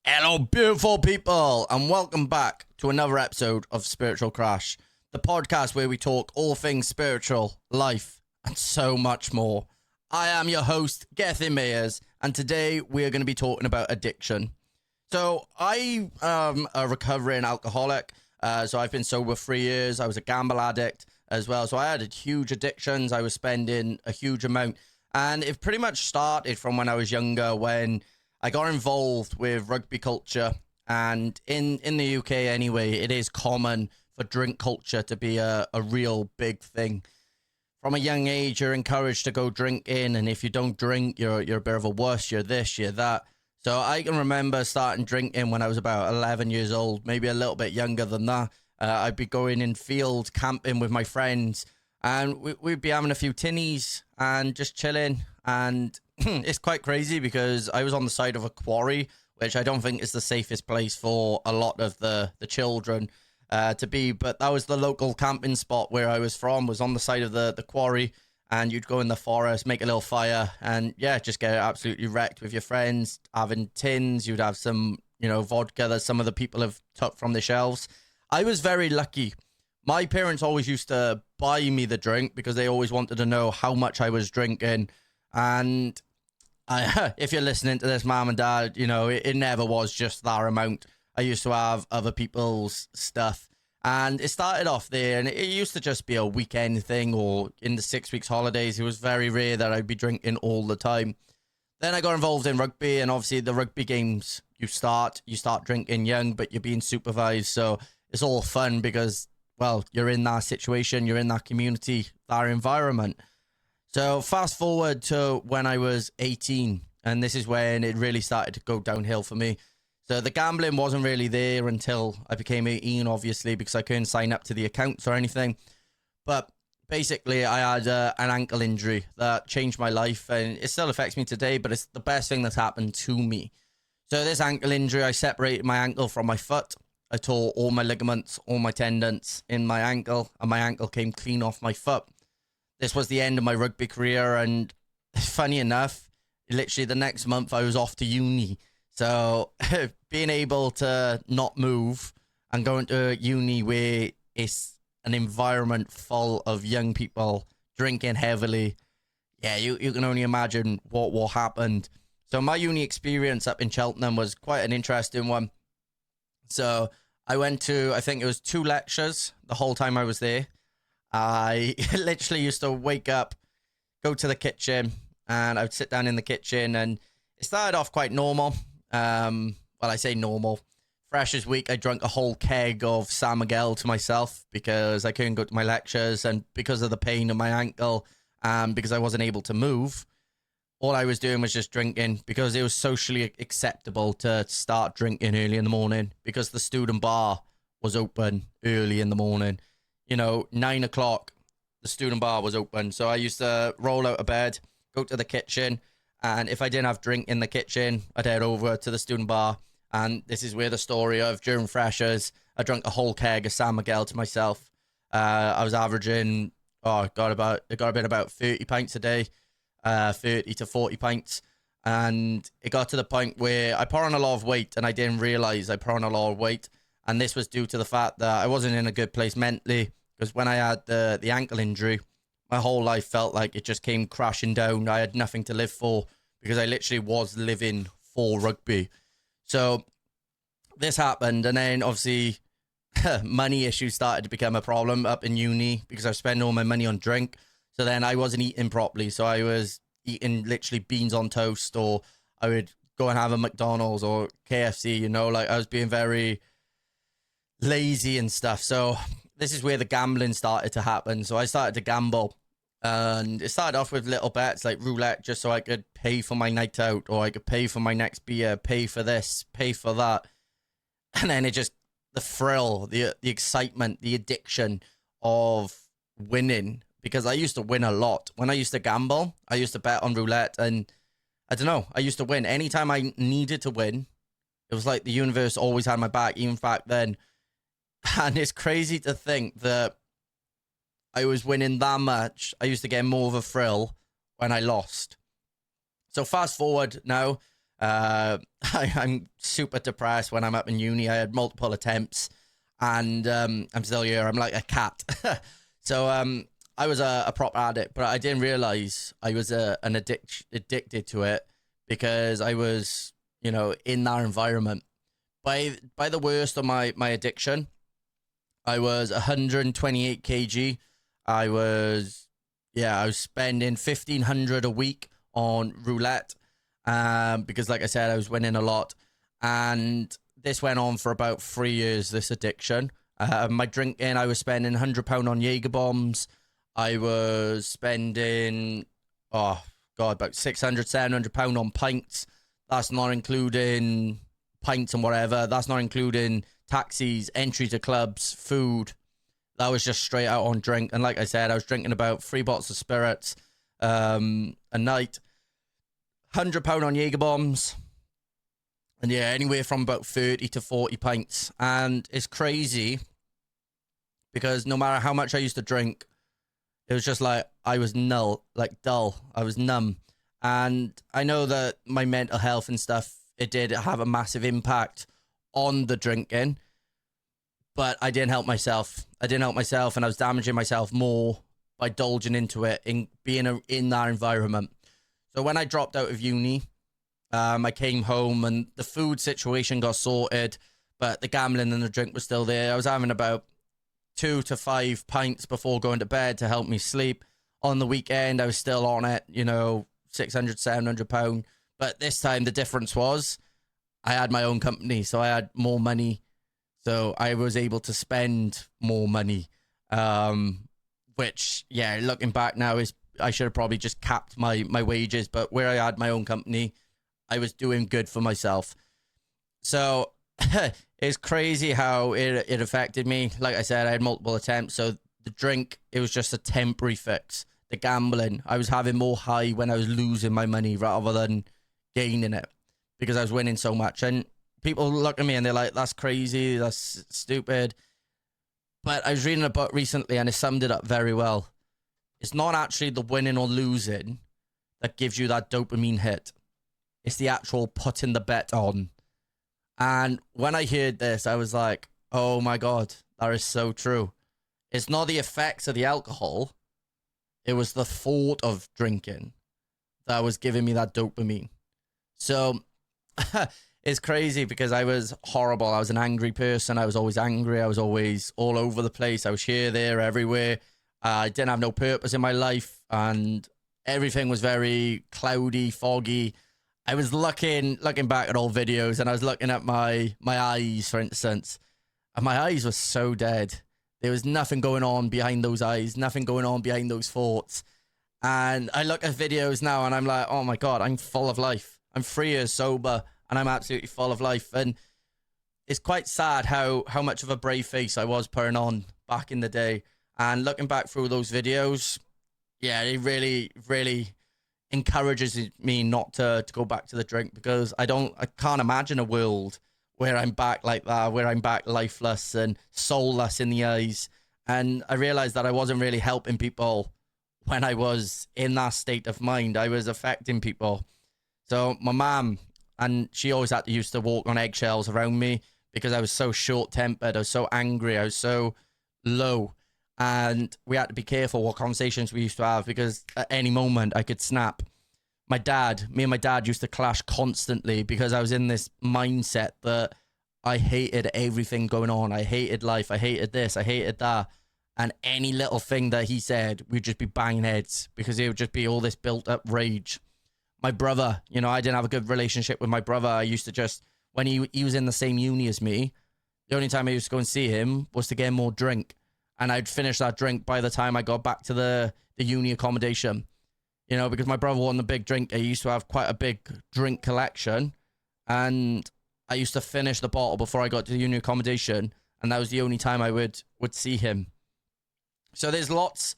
Hello, beautiful people, and welcome back to another episode of Spiritual Crash, the podcast where we talk all things spiritual, life, and so much more. I am your host, Gethin Mayers, and today we are going to be talking about addiction. So I am a recovering alcoholic, so I've been sober 3 years. I was a gamble addict as well, so I had huge addictions. I was spending a huge amount, and it pretty much started from when I was younger, when I got involved with rugby culture, and in the UK anyway, it is common for drink culture to be a real big thing. From a young age, you're encouraged to go drinking, and if you don't drink, you're a bit of a wuss, you're this, you're that. So I can remember starting drinking when I was about 11 years old, maybe a little bit younger than that. I'd be going in field camping with my friends, and we'd be having a few tinnies and just chilling, and it's quite crazy because I was on the side of a quarry, which I don't think is the safest place for a lot of the children to be. But that was the local camping spot where I was from, was on the side of the quarry. And you'd go in the forest, make a little fire, and yeah, just get absolutely wrecked with your friends, having tins. You'd have some, vodka that some of the people have took from the shelves. I was very lucky. My parents always used to buy me the drink because they always wanted to know how much I was drinking. And if you're listening to this, mom and dad, it never was just that amount. I used to have other people's stuff, and it started off there, and it used to just be a weekend thing, or in the 6 weeks holidays. It was very rare that I'd be drinking all the time. Then I got involved in rugby, and obviously the rugby games, you start drinking young, but you're being supervised, so it's all fun because, well, you're in that situation, you're in that community, that environment. So fast forward to when I was 18, and this is when it really started to go downhill for me. So the gambling wasn't really there until I became 18, obviously, because I couldn't sign up to the accounts or anything. But basically, I had an ankle injury that changed my life, and it still affects me today, but it's the best thing that's happened to me. So this ankle injury, I separated my ankle from my foot. I tore all my ligaments, all my tendons in my ankle, and my ankle came clean off my foot. This was the end of my rugby career, and funny enough, literally the next month I was off to uni. So being able to not move and going to uni where it's an environment full of young people drinking heavily, yeah, you can only imagine what happened. So my uni experience up in Cheltenham was quite an interesting one. So I went to, I think it was 2 lectures the whole time I was there. I literally used to wake up, go to the kitchen, and I would sit down in the kitchen, and it started off quite normal. Well, I say normal. Freshers week, I drank a whole keg of San Miguel to myself because I couldn't go to my lectures, and because of the pain in my ankle, because I wasn't able to move, all I was doing was just drinking because it was socially acceptable to start drinking early in the morning because the student bar was open early in the morning. 9 o'clock, the student bar was open. So I used to roll out of bed, go to the kitchen, and if I didn't have drink in the kitchen, I'd head over to the student bar. And this is where the story of during freshers, I drank a whole keg of San Miguel to myself. I was averaging, it got about 30 pints a day, 30 to 40 pints. And it got to the point where I put on a lot of weight, and I didn't realize I put on a lot of weight. And this was due to the fact that I wasn't in a good place mentally, because when I had the ankle injury, my whole life felt like it just came crashing down. I had nothing to live for because I literally was living for rugby. So this happened, and then obviously money issues started to become a problem up in uni because I was spending all my money on drink. So then I wasn't eating properly. So I was eating literally beans on toast, or I would go and have a McDonald's or KFC, I was being very lazy and stuff. So this is where the gambling started to happen. So I started to gamble, and it started off with little bets like roulette, just so I could pay for my night out, or I could pay for my next beer, pay for this, pay for that. And then the thrill, the excitement, the addiction of winning, because I used to win a lot. When I used to gamble, I used to bet on roulette, and I don't know, I used to win. Anytime I needed to win, it was like the universe always had my back, even back then. And it's crazy to think that I was winning that much. I used to get more of a thrill when I lost. So fast forward now, I'm super depressed when I'm up in uni. I had multiple attempts, and I'm still here. I'm like a cat. So I was a proper addict, but I didn't realize I was addicted to it because I was, in that environment. By the worst of my addiction, I was 128 kg. I was spending 1,500 a week on roulette, because like I said, I was winning a lot, and this went on for about 3 years. This addiction, my drinking, I was spending £100 on Jaeger bombs. I was spending, oh god, about 600, £700 on pints. That's not including pints and whatever. That's not including taxis, entry to clubs, food. That was just straight out on drink. And like I said, I was drinking about 3 bottles of spirits a night, £100 on Jaeger bombs, and yeah, anywhere from about 30 to 40 pints. And it's crazy because no matter how much I used to drink, it was just like I was dull. I was numb. And I know that my mental health and stuff, it did have a massive impact on the drinking, but I didn't help myself. And I was damaging myself more by indulging into it, in being in that environment. So when I dropped out of uni, I came home and the food situation got sorted, but the gambling and the drink was still there. I was having about 2 to 5 pints before going to bed to help me sleep. On the weekend, I was still on it, £600, £700. But this time, the difference was I had my own company, so I had more money. So I was able to spend more money, which, yeah, looking back now, is I should have probably just capped my wages. But where I had my own company, I was doing good for myself. So it's crazy how it affected me. Like I said, I had multiple attempts. So the drink, it was just a temporary fix. The gambling, I was having more high when I was losing my money rather than gaining it because I was winning so much. And people look at me and they're like, that's crazy, that's stupid. But I was reading a book recently and it summed it up very well. It's not actually the winning or losing that gives you that dopamine hit. It's the actual putting the bet on. And when I heard this, I was like, oh my God, that is so true. It's not the effects of the alcohol. It was the thought of drinking that was giving me that dopamine. So it's crazy because I was horrible. I was an angry person. I was always angry. I was always all over the place. I was here, there, everywhere. I didn't have no purpose in my life and everything was very cloudy, foggy. I was looking back at old videos and I was looking at my eyes, for instance, and my eyes were so dead. There was nothing going on behind those eyes, nothing going on behind those thoughts. And I look at videos now and I'm like, oh my God, I'm full of life. I'm 3 years sober and I'm absolutely full of life. And it's quite sad how much of a brave face I was putting on back in the day. And looking back through those videos, yeah, it really, really encourages me not to go back to the drink because I can't imagine a world where I'm back like that, where I'm back lifeless and soulless in the eyes. And I realized that I wasn't really helping people when I was in that state of mind. I was affecting people. So my mom, and she always had to used to walk on eggshells around me because I was so short-tempered, I was so angry, I was so low. And we had to be careful what conversations we used to have because at any moment I could snap. Me and my dad used to clash constantly because I was in this mindset that I hated everything going on. I hated life. I hated this. I hated that. And any little thing that he said, we'd just be banging heads because it would just be all this built up rage. My brother, I didn't have a good relationship with my brother. I used to just, when he was in the same uni as me, the only time I used to go and see him was to get more drink. And I'd finish that drink by the time I got back to the uni accommodation. Because my brother wasn't a big drinker. He used to have quite a big drink collection. And I used to finish the bottle before I got to the uni accommodation. And that was the only time I would see him. So there's lots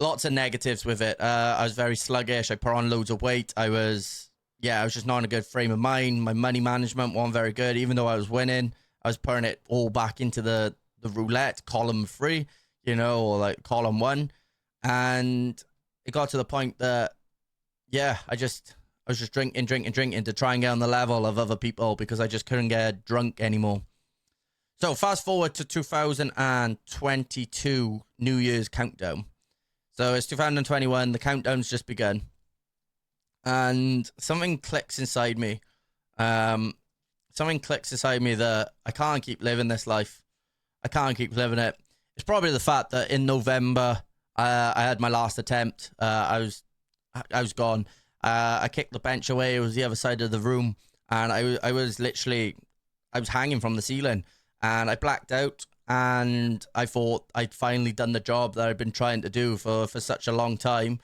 of negatives with it. I was very sluggish. I put on loads of weight. I was just not in a good frame of mind. My money management wasn't very good. Even though I was winning, I was putting it all back into the roulette, column 3, or like column 1. And it got to the point that, I I was just drinking to try and get on the level of other people because I just couldn't get drunk anymore. So fast forward to 2022 New Year's countdown. So it's 2021, the countdown's just begun. And something clicks inside me. That I can't keep living this life. I can't keep living it. It's probably the fact that in November, I had my last attempt. I was gone. I kicked the bench away. It was the other side of the room. And I was hanging from the ceiling. And I blacked out. And I thought I'd finally done the job that I'd been trying to do for such a long time.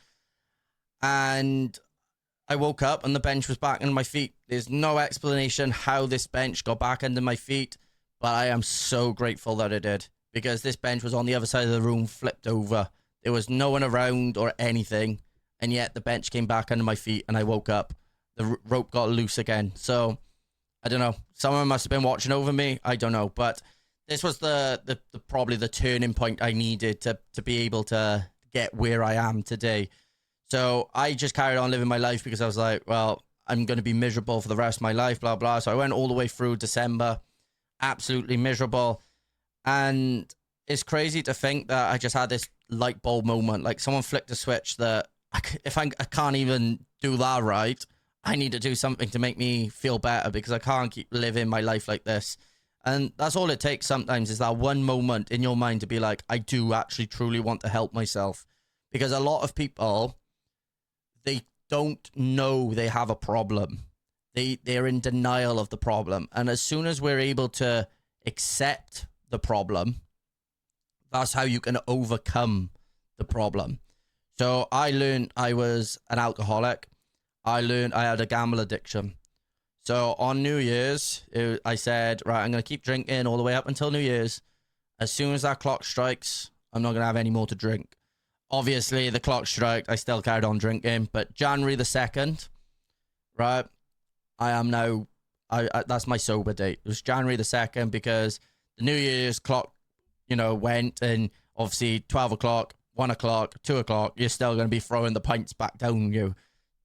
And I woke up and the bench was back under my feet. There's no explanation how this bench got back under my feet. But I am so grateful that it did. Because this bench was on the other side of the room, flipped over. There was no one around or anything. And yet the bench came back under my feet and I woke up. The rope got loose again. So, I don't know. Someone must have been watching over me. I don't know. But this was the probably the turning point I needed to be able to get where I am today. So, I just carried on living my life because I was like, well, I'm going to be miserable for the rest of my life, blah, blah. So, I went all the way through December. Absolutely miserable. And it's crazy to think that I just had this light bulb moment. Like someone flicked a switch that if I can't even do that right, I need to do something to make me feel better because I can't keep living my life like this. And that's all it takes sometimes is that one moment in your mind to be like, I do actually truly want to help myself. Because a lot of people, they don't know they have a problem. They're in denial of the problem. And as soon as we're able to accept the problem, that's how you can overcome the problem. So I learned I was an alcoholic. I learned I had a gamble addiction. So on New Year's, I said, right, I'm going to keep drinking all the way up until New Year's. As soon as that clock strikes, I'm not going to have any more to drink. Obviously, the clock struck. I still carried on drinking. But January the 2nd, right, I am now, that's my sober date. It was January the 2nd because the New Year's clock, went, and obviously 12 o'clock, 1 o'clock, 2 o'clock, you're still going to be throwing the pints back down you.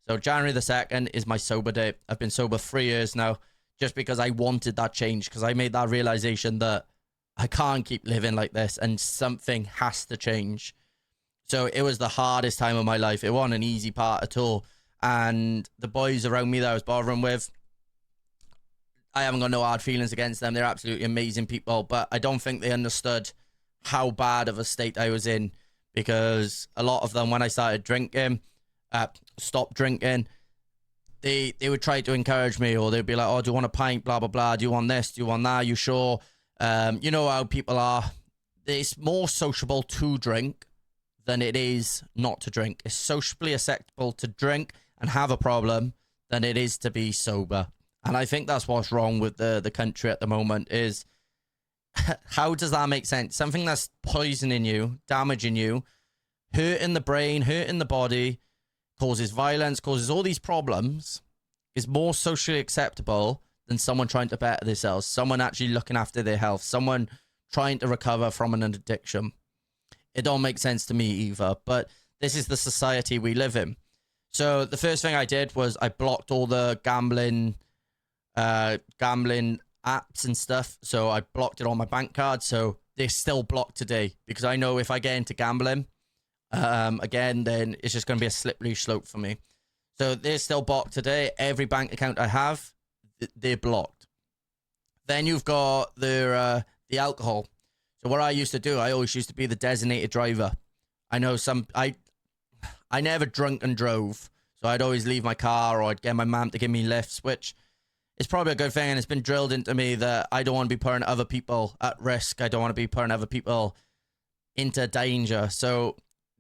So January the 2nd is my sober date. I've been sober 3 years now just because I wanted that change, because I made that realization that I can't keep living like this and something has to change. So it was the hardest time of my life. It wasn't an easy part at all. And the boys around me that I was bothering with, I haven't got no hard feelings against them. They're absolutely amazing people, but I don't think they understood how bad of a state I was in, because a lot of them, when I started drinking, stopped drinking, they would try to encourage me, or they'd be like, oh, do you want a pint, blah, blah, blah, do you want this, do you want that, you sure? You know how people are. It's more sociable to drink than it is not to drink. It's socially acceptable to drink and have a problem than it is to be sober. And I think that's what's wrong with the country at the moment is, how does that make sense? Something that's poisoning you, damaging you, hurting the brain, hurting the body, causes violence, causes all these problems, is more socially acceptable than someone trying to better themselves, someone actually looking after their health, someone trying to recover from an addiction. It don't make sense to me either, but this is the society we live in. So the first thing I did was I blocked all the gambling apps and stuff. So I blocked it on my bank card. So they're still blocked today, because I know if I get into gambling again, then it's just going to be a slippery slope for me. So they're still blocked today. Every bank account I have, they're blocked. Then you've got the alcohol. So what I used to do, I always used to be the designated driver. I know I never drunk and drove. So I'd always leave my car, or I'd get my mum to give me lifts, which is probably a good thing. And it's been drilled into me that I don't want to be putting other people at risk. I don't want to be putting other people into danger. So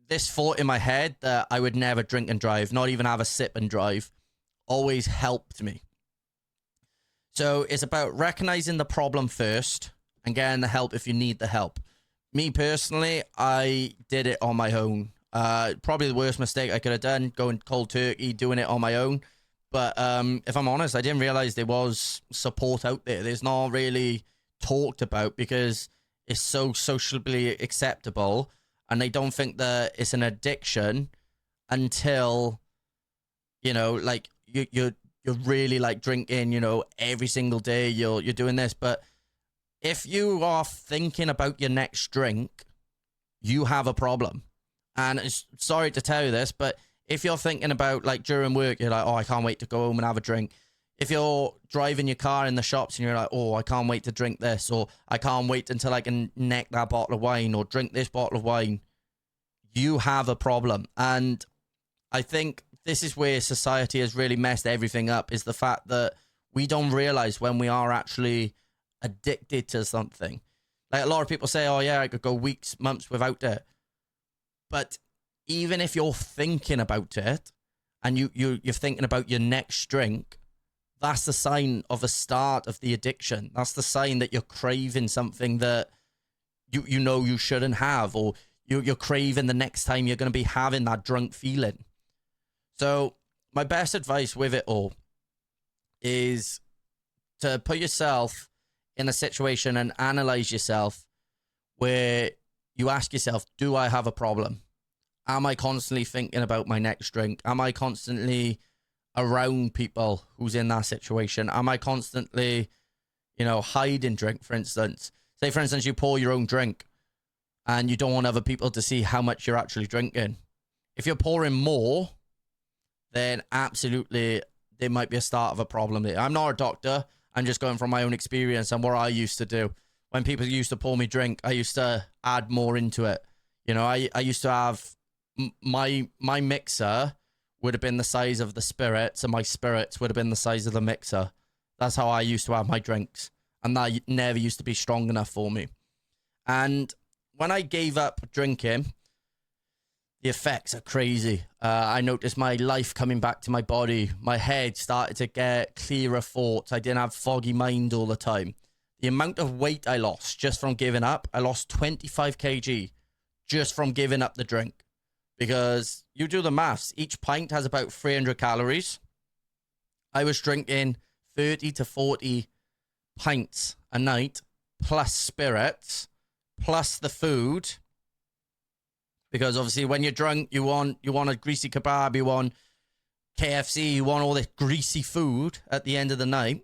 this thought in my head that I would never drink and drive, not even have a sip and drive, always helped me. So it's about recognizing the problem first and getting the help if you need the help. Me personally, I did it on my own. Probably the worst mistake I could have done, going cold turkey, doing it on my own. But if I'm honest, I didn't realize there was support out there. There's not really talked about because it's so socially acceptable, and they don't think that it's an addiction until, like you're really like drinking, you know, every single day. You're doing this, but if you are thinking about your next drink, you have a problem. And sorry to tell you this, but if you're thinking about, like, during work, you're like, oh, I can't wait to go home and have a drink. If you're driving your car in the shops and you're like, oh, I can't wait to drink this, or I can't wait until I can neck that bottle of wine or drink this bottle of wine, you have a problem. And I think this is where society has really messed everything up, is the fact that we don't realize when we are actually addicted to something. Like, a lot of people say, oh yeah, I could go weeks, months without it. But even if you're thinking about it and you're thinking about your next drink, that's the sign of a start of the addiction. That's the sign that you're craving something that you know you shouldn't have, or you're craving the next time you're going to be having that drunk feeling. So my best advice with it all is to put yourself in a situation and analyze yourself where you ask yourself, do I have a problem? Am I constantly thinking about my next drink? Am I constantly around people who's in that situation? Am I constantly, you know, hiding drink, for instance? Say, for instance, you pour your own drink and you don't want other people to see how much you're actually drinking. If you're pouring more, then absolutely there might be a start of a problem there. I'm not a doctor. I'm just going from my own experience and what I used to do. When people used to pour me drink, I used to add more into it. You know, I used to have my mixer would have been the size of the spirits, and my spirits would have been the size of the mixer. That's how I used to have my drinks, and that never used to be strong enough for me. And when I gave up drinking, the effects are crazy. I noticed my life coming back to my body. My head started to get clearer thoughts. I didn't have foggy mind all the time. The amount of weight I lost just from giving up, I lost 25 kg just from giving up the drink. Because you do the maths, each pint has about 300 calories. I was drinking 30 to 40 pints a night, plus spirits, plus the food. Because obviously when you're drunk, you want a greasy kebab, you want KFC, you want all this greasy food at the end of the night.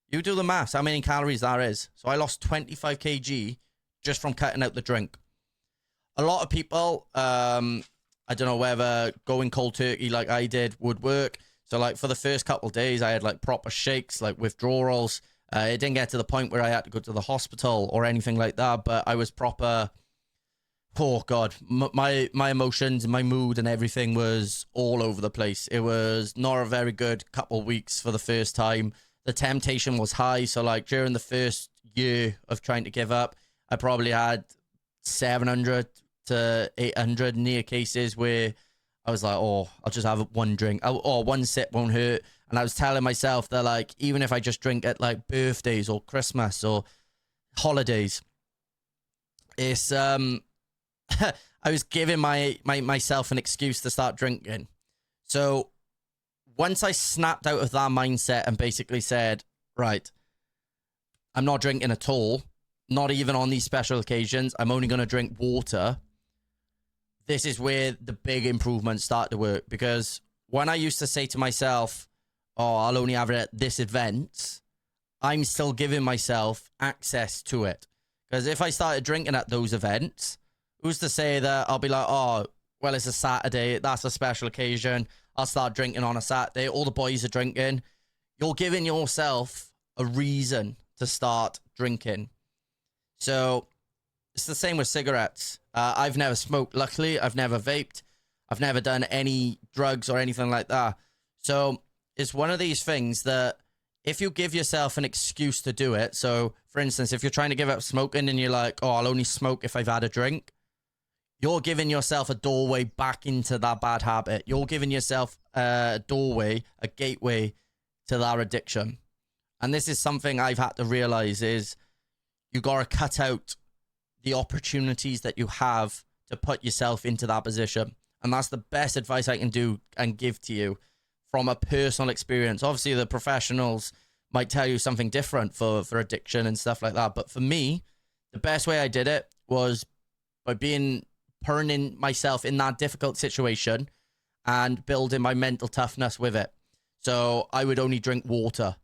You do the maths, how many calories that is. So I lost 25 kg just from cutting out the drink. A lot of people, I don't know whether going cold turkey like I did would work. So like for the first couple of days, I had like proper shakes, like withdrawals. It didn't get to the point where I had to go to the hospital or anything like that, but I was proper, oh God, my emotions and my mood and everything was all over the place. It was not a very good couple of weeks for the first time. The temptation was high. So like during the first year of trying to give up, I probably had 700 to 800 near cases where I was like, oh, I'll just have one drink. Oh, one sip won't hurt. And I was telling myself that, like, even if I just drink at like birthdays or Christmas or holidays, it's I was giving myself an excuse to start drinking. So once I snapped out of that mindset and basically said, right, I'm not drinking at all, not even on these special occasions, I'm only going to drink water, this is where the big improvements start to work. Because when I used to say to myself, oh, I'll only have it at this event, I'm still giving myself access to it. Because if I started drinking at those events, who's to say that I'll be like, oh, well, it's a Saturday, that's a special occasion, I'll start drinking on a Saturday, all the boys are drinking. You're giving yourself a reason to start drinking. So it's the same with cigarettes. I've never smoked, luckily. I've never vaped. I've never done any drugs or anything like that. So it's one of these things that if you give yourself an excuse to do it, so for instance, if you're trying to give up smoking and you're like, oh, I'll only smoke if I've had a drink, you're giving yourself a doorway back into that bad habit. You're giving yourself a doorway, a gateway to that addiction. And this is something I've had to realize is you got to cut out the opportunities that you have to put yourself into that position. And that's the best advice I can do and give to you from a personal experience. Obviously, the professionals might tell you something different for addiction and stuff like that. But for me, the best way I did it was by putting myself in that difficult situation and building my mental toughness with it. So I would only drink water.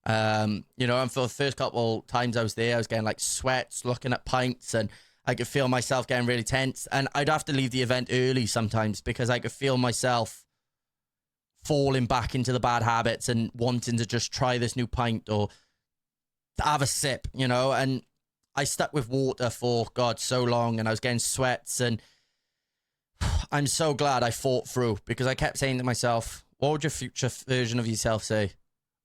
And for the first couple times I was there, I was getting like sweats, looking at pints, and I could feel myself getting really tense. And I'd have to leave the event early sometimes because I could feel myself falling back into the bad habits and wanting to just try this new pint or have a sip, and I stuck with water for, God, so long, and I was getting sweats, and I'm so glad I fought through because I kept saying to myself, what would your future version of yourself say?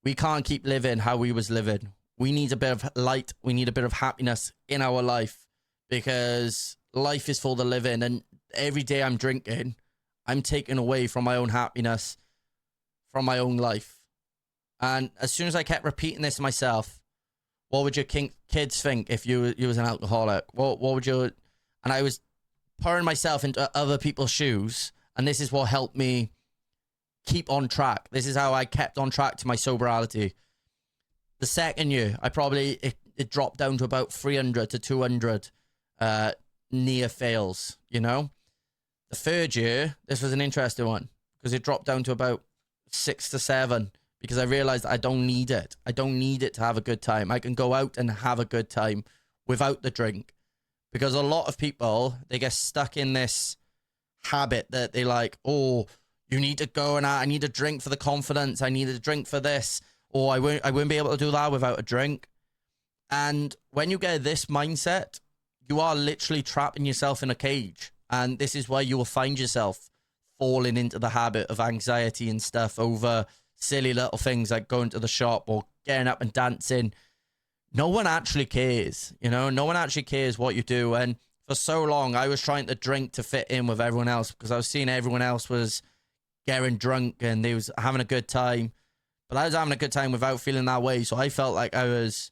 We can't keep living how we was living. We need a bit of light. We need a bit of happiness in our life because life is for the living, and every day I'm drinking, I'm taking away from my own happiness, from my own life. And as soon as I kept repeating this to myself, what would your kids think if you was an alcoholic? What would you... And I was pouring myself into other people's shoes, and this is what helped me keep on track. This is how I kept on track to my sobriety. The second year, it dropped down to about 300 to 200 near fails, The third year, this was an interesting one because it dropped down to about 6 to 7 because I realized I don't need it. I don't need it to have a good time. I can go out and have a good time without the drink, because a lot of people, they get stuck in this habit that they like, oh, you need to go and I need a drink for the confidence. I need a drink for this, or I wouldn't be able to do that without a drink. And when you get this mindset, you are literally trapping yourself in a cage. And this is where you will find yourself falling into the habit of anxiety and stuff over silly little things like going to the shop or getting up and dancing. No one actually cares, no one actually cares what you do. And for so long, I was trying to drink to fit in with everyone else because I was seeing everyone else was getting drunk and they was having a good time. But I was having a good time without feeling that way. So I felt like I was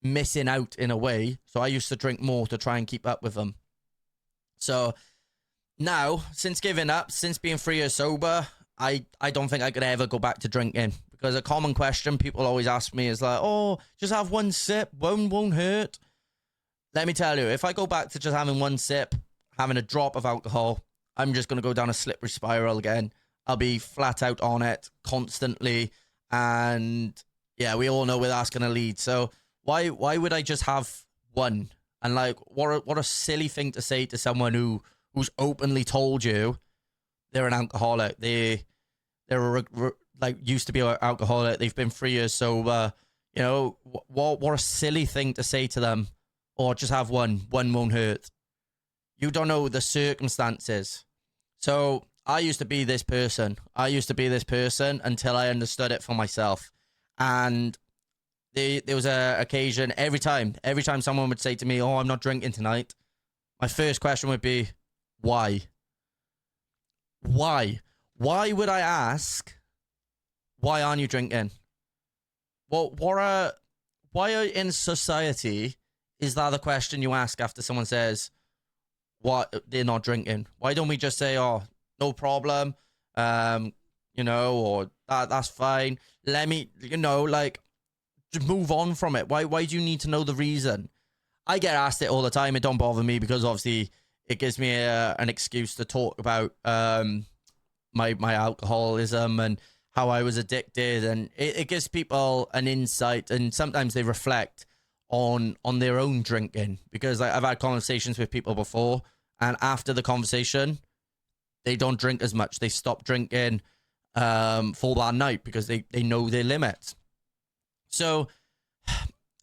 missing out in a way. So I used to drink more to try and keep up with them. So now, since giving up, since being 3 years sober, I don't think I could ever go back to drinking, because a common question people always ask me is like, oh, just have one sip, won't hurt. Let me tell you, if I go back to just having one sip, having a drop of alcohol, I'm just going to go down a slippery spiral again. I'll be flat out on it constantly. And yeah, we all know where that's going to lead. So why would I just have one? And like, what a silly thing to say to someone who's openly told you they're an alcoholic. They're used to be an alcoholic. They've been 3 years sober. What a silly thing to say to them. Or just have one won't hurt. You don't know the circumstances. So I used to be this person. Until I understood it for myself. And there was a occasion every time someone would say to me, oh, I'm not drinking tonight, my first question would be, why? Why would I ask, why aren't you drinking? Why in society is that the question you ask after someone says what they're not drinking? Why don't we just say, oh, no problem, or that's fine, let me, just move on from it. Why do you need to know the reason? I get asked it all the time. It don't bother me because obviously it gives me an excuse to talk about my alcoholism and how I was addicted, and it gives people an insight, and sometimes they reflect on their own drinking, because I've had conversations with people before, and after the conversation, they don't drink as much. They stop drinking for that night because they know their limits. So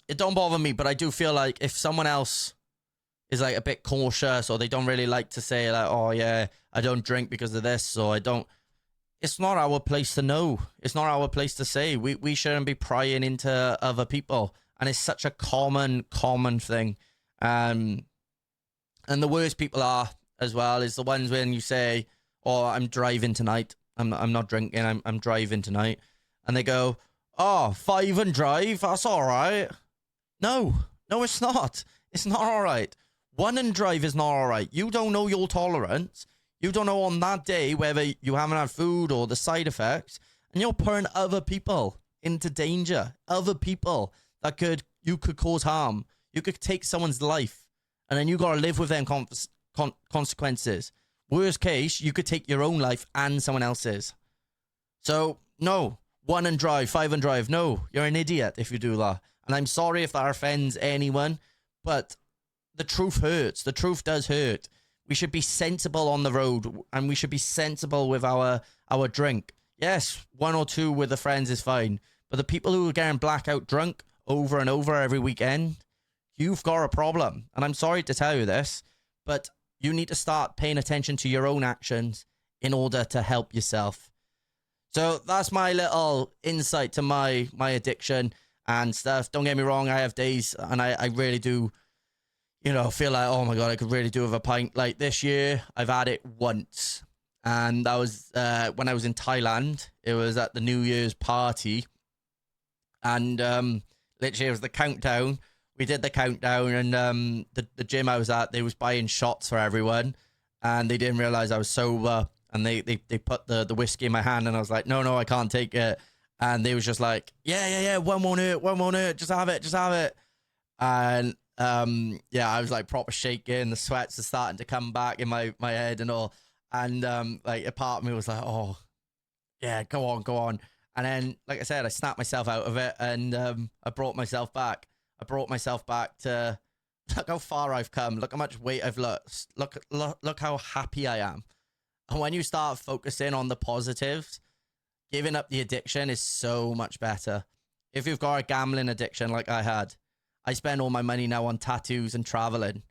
it don't bother me, but I do feel like if someone else is like a bit cautious, or they don't really like to say like, oh yeah, I don't drink because of this, or I don't, it's not our place to know. It's not our place to say. We shouldn't be prying into other people. And it's such a common thing. And the worst people are as well is the ones when you say, oh, I'm driving tonight. I'm not drinking. I'm driving tonight. And they go, oh, 5 and drive. That's all right. No, it's not. It's not all right. 1 and drive is not all right. You don't know your tolerance. You don't know on that day whether you haven't had food or the side effects. And you're putting other people into danger. Other people that you could cause harm. You could take someone's life, and then you got to live with them consequences. Worst case, you could take your own life and someone else's. So No. 1 and drive, 5 and drive. No, you're an idiot if you do that. And I'm sorry if that offends anyone, but the truth hurts. The truth does hurt. We should be sensible on the road, and we should be sensible with our drink. Yes, 1 or 2 with the friends is fine, but the people who are getting blackout drunk over and over every weekend, you've got a problem. And I'm sorry to tell you this, but you need to start paying attention to your own actions in order to help yourself. So that's my little insight to my addiction and stuff. Don't get me wrong, I have days, and I really do, feel like, oh my God, I could really do with a pint. Like this year, I've had it once. And that was when I was in Thailand. It was at the New Year's party. And literally, it was the countdown. We did the countdown, and the gym I was at, they was buying shots for everyone. And they didn't realize I was sober. And they put the whiskey in my hand, and I was like, no, I can't take it. And they was just like, yeah, one won't hurt, just have it. And I was like proper shaking. The sweats are starting to come back in my head and all. And like a part of me was like, oh, yeah, go on. And then, like I said, I snapped myself out of it, and I brought myself back. I brought myself back to, look how far I've come. Look how much weight I've lost. Look how happy I am. And when you start focusing on the positives, giving up the addiction is so much better. If you've got a gambling addiction like I had, I spend all my money now on tattoos and traveling.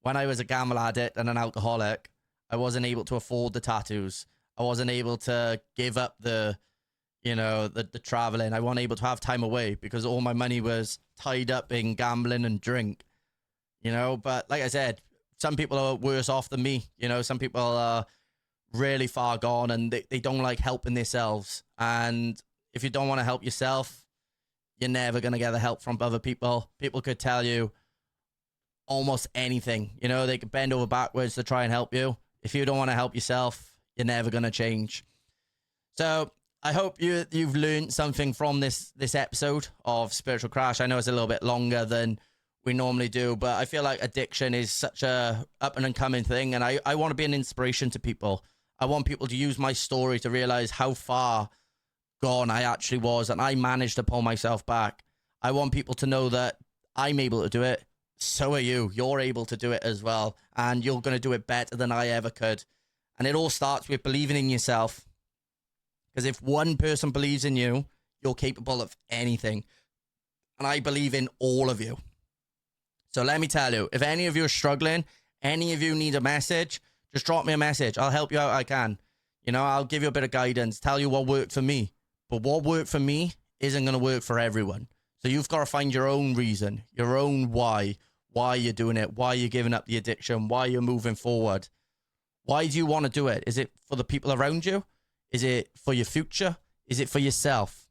When I was a gamble addict and an alcoholic, I wasn't able to afford the tattoos. I wasn't able to give up the traveling. I wasn't able to have time away because all my money was tied up in gambling and drink. But like I said, some people are worse off than me. Some people are really far gone, and they don't like helping themselves. And if you don't want to help yourself, you're never going to get the help from other people. People could tell you almost anything. They could bend over backwards to try and help you. If you don't want to help yourself, you're never going to change. So I hope you've learned something from this episode of Spiritual Crash. I know it's a little bit longer than we normally do, but I feel like addiction is such a up and coming thing, and I want to be an inspiration to people. I want people to use my story to realize how far gone I actually was, and I managed to pull myself back. I want people to know that I'm able to do it. So are you. You're able to do it as well, and you're going to do it better than I ever could. And it all starts with believing in yourself, because if one person believes in you, you're capable of anything. And I believe in all of you. So let me tell you, if any of you are struggling, any of you need a message, just drop me a message. I'll help you out. I can. I'll give you a bit of guidance, tell you what worked for me. But what worked for me isn't going to work for everyone. So you've got to find your own reason, your own why you're doing it, why you're giving up the addiction, why you're moving forward. Why do you want to do it? Is it for the people around you? Is it for your future? Is it for yourself?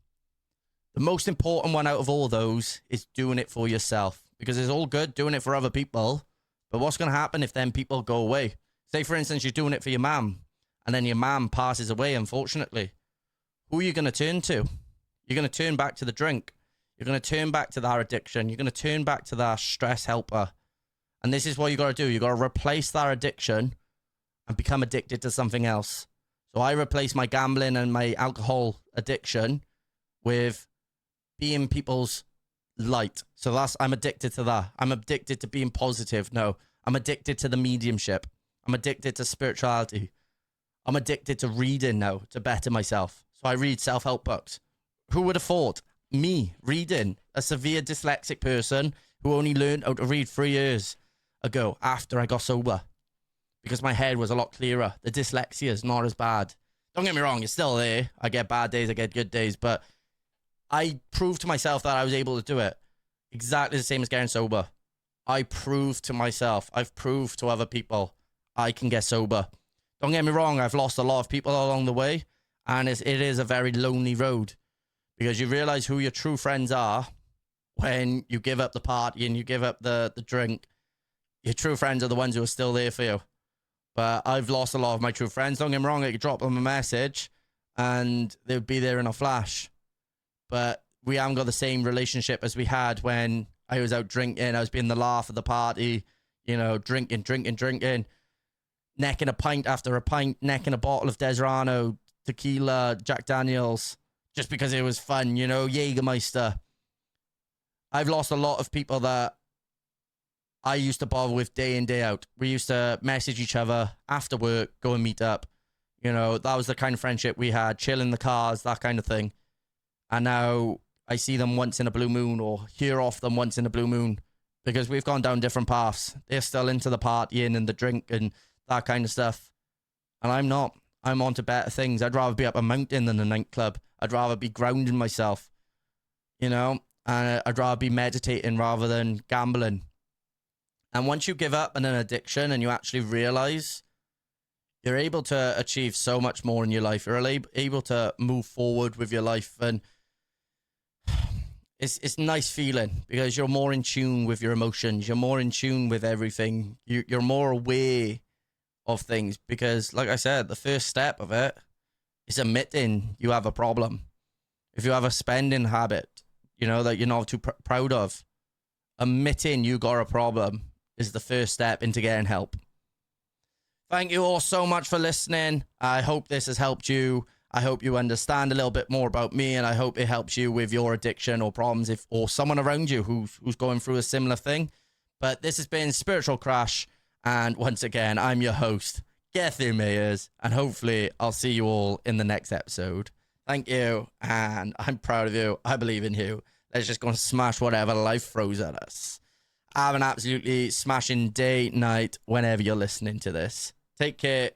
The most important one out of all those is doing it for yourself, because it's all good doing it for other people. But what's going to happen if then people go away? Say, for instance, you're doing it for your mum, and then your mum passes away, unfortunately. Who are you going to turn to? You're going to turn back to the drink. You're going to turn back to that addiction. You're going to turn back to that stress helper. And this is what you got to do. You got to replace that addiction and become addicted to something else. So I replace my gambling and my alcohol addiction with being people's light. So I'm addicted to that. I'm addicted to being positive. No, I'm addicted to the mediumship. I'm addicted to spirituality. I'm addicted to reading now to better myself. So I read self-help books. Who would have thought? Me reading, a severe dyslexic person who only learned how to read 3 years ago after I got sober, because my head was a lot clearer. The dyslexia is not as bad. Don't get me wrong, it's still there. I get bad days, I get good days, but I proved to myself that I was able to do it. Exactly the same as getting sober. I proved to myself, I've proved to other people, I can get sober. Don't get me wrong, I've lost a lot of people along the way, and it is a very lonely road, because you realize who your true friends are when you give up the party and you give up the drink. Your true friends are the ones who are still there for you. But I've lost a lot of my true friends. Don't get me wrong, I could drop them a message and they would be there in a flash. But we haven't got the same relationship as we had when I was out drinking. I was being the laugh of the party, drinking, necking a pint after a pint, necking a bottle of Desrano, tequila, Jack Daniels, just because it was fun, you know, Jägermeister. I've lost a lot of people that I used to bother with day in, day out. We used to message each other after work, go and meet up. You know, that was the kind of friendship we had, chill in the cars, that kind of thing. And now I see them once in a blue moon or hear off them once in a blue moon because we've gone down different paths. They're still into the partying and the drink and that kind of stuff. And I'm not. I'm on to better things. I'd rather be up a mountain than a nightclub. I'd rather be grounding myself, you know, and I'd rather be meditating rather than gambling. And once you give up on an addiction and you actually realize you're able to achieve so much more in your life, you're able to move forward with your life, and it's a nice feeling because you're more in tune with your emotions. You're more in tune with everything. You're more aware of things because, like I said, the first step of it is admitting you have a problem. If you have a spending habit, you know, that you're not too proud of, admitting you got a problem is the first step into getting help. Thank you all so much for listening. I hope this has helped you. I hope you understand a little bit more about me, and I hope it helps you with your addiction or problems, or someone around you who's going through a similar thing. But this has been Spiritual Crash, and once again, I'm your host, Gethin Mayers, and hopefully I'll see you all in the next episode. Thank you, and I'm proud of you. I believe in you. Let's just go and smash whatever life throws at us. Have an absolutely smashing day, night, whenever you're listening to this. Take care.